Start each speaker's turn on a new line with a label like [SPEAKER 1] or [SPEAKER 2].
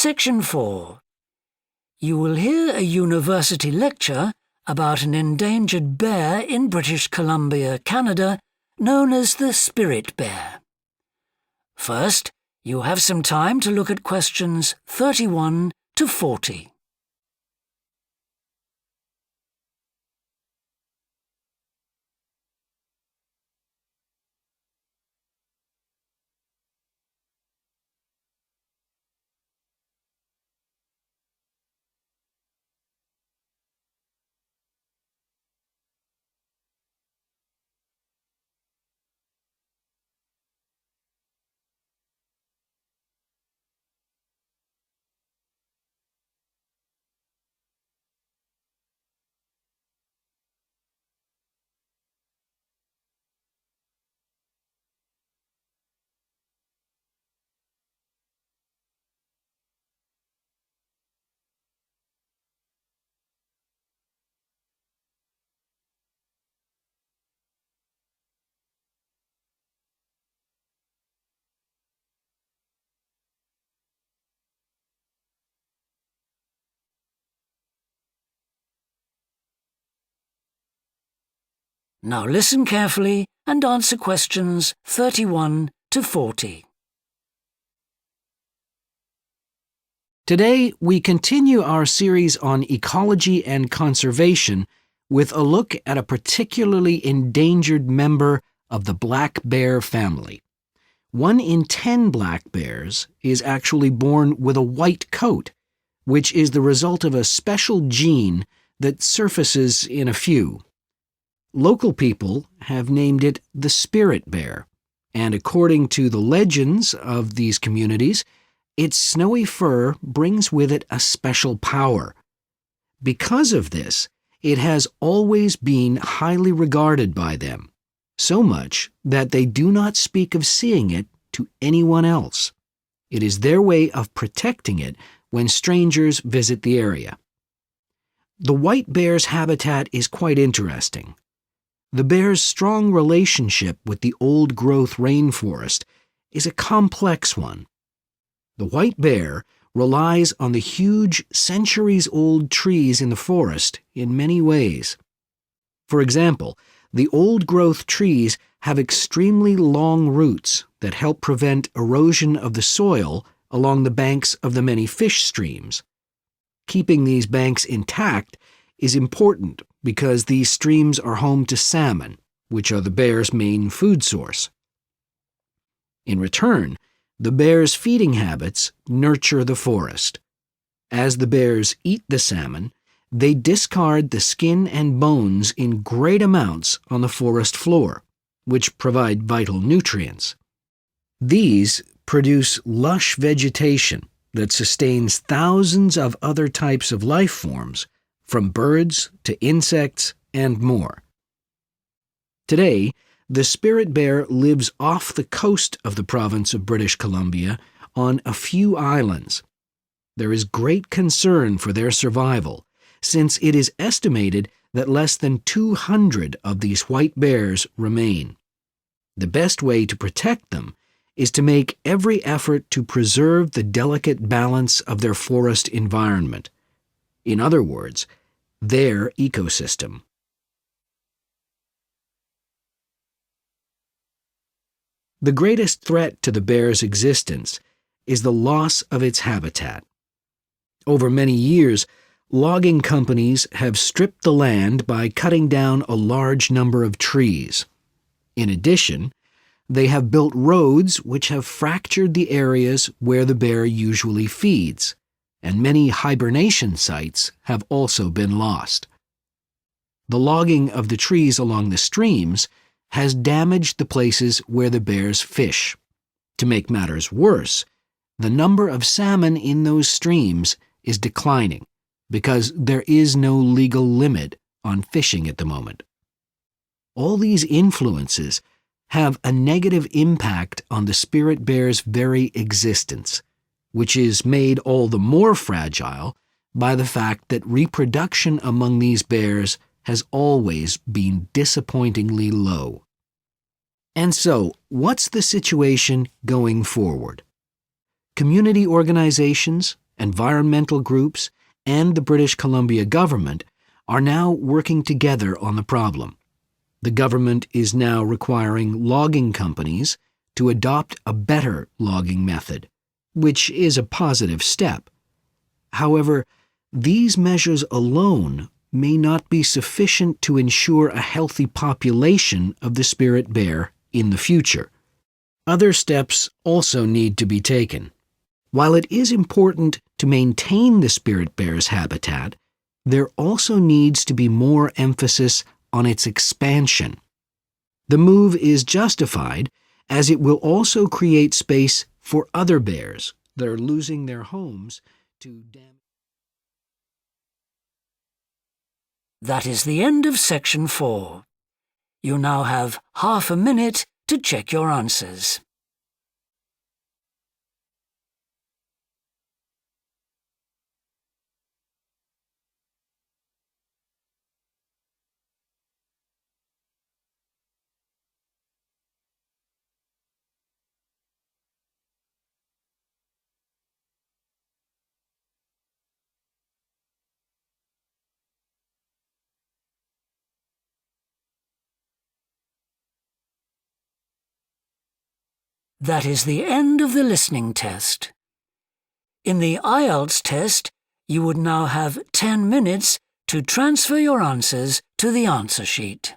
[SPEAKER 1] Section 4. You will hear a university lecture about an endangered bear in British Columbia, Canada, known as the spirit bear. First, you have some time to look at questions 31 to 40. Now listen carefully and answer questions 31 to 40.
[SPEAKER 2] Today, we continue our series on ecology and conservation with a look at a particularly endangered member of the black bear family. 1 in 10 black bears is actually born with a white coat, which is the result of a special gene that surfaces in a few. Local people have named it the spirit bear, and according to the legends of these communities, its snowy fur brings with it a special power. Because of this, it has always been highly regarded by them, so much that they do not speak of seeing it to anyone else. It is their way of protecting it when strangers visit the area. The white bear's habitat is quite interesting. The bear's strong relationship with the old-growth rainforest is a complex one. The white bear relies on the huge, centuries-old trees in the forest in many ways. For example, the old-growth trees have extremely long roots that help prevent erosion of the soil along the banks of the many fish streams. Keeping these banks intact is important because these streams are home to salmon, which are the bear's main food source. In return, the bear's feeding habits nurture the forest. As the bears eat the salmon, they discard the skin and bones in great amounts on the forest floor, which provide vital nutrients. These produce lush vegetation that sustains thousands of other types of life forms, from birds to insects and more. Today, the spirit bear lives off the coast of the province of British Columbia on a few islands. There is great concern for their survival, since it is estimated that less than 200 of these white bears remain. The best way to protect them is to make every effort to preserve the delicate balance of their forest environment. In other words, their ecosystem. The greatest threat to the bear's existence is the loss of its habitat. Over many years, logging companies have stripped the land by cutting down a large number of trees. In addition, they have built roads which have fractured the areas where the bear usually feeds, and many hibernation sites have also been lost. The logging of the trees along the streams has damaged the places where the bears fish. To make matters worse, the number of salmon in those streams is declining because there is no legal limit on fishing at the moment. All these influences have a negative impact on the spirit bear's very existence, which is made all the more fragile by the fact that reproduction among these bears has always been disappointingly low. And so, what's the situation going forward? Community organizations environmental groups, and the British Columbia government are now working together on the problem. The government is now requiring logging companies to adopt a better logging method, which is a positive step. However, these measures alone may not be sufficient to ensure a healthy population of the spirit bear in the future. Other steps also need to be taken. While it is important to maintain the spirit bear's habitat, there also needs to be more emphasis on its expansion. The move is justified as it will also create space for other bears that are losing their homes to damage.
[SPEAKER 1] That is the end of section 4. You now have half a minute to check your answers. That is the end of the listening test. In the IELTS test, you would now have 10 minutes to transfer your answers to the answer sheet.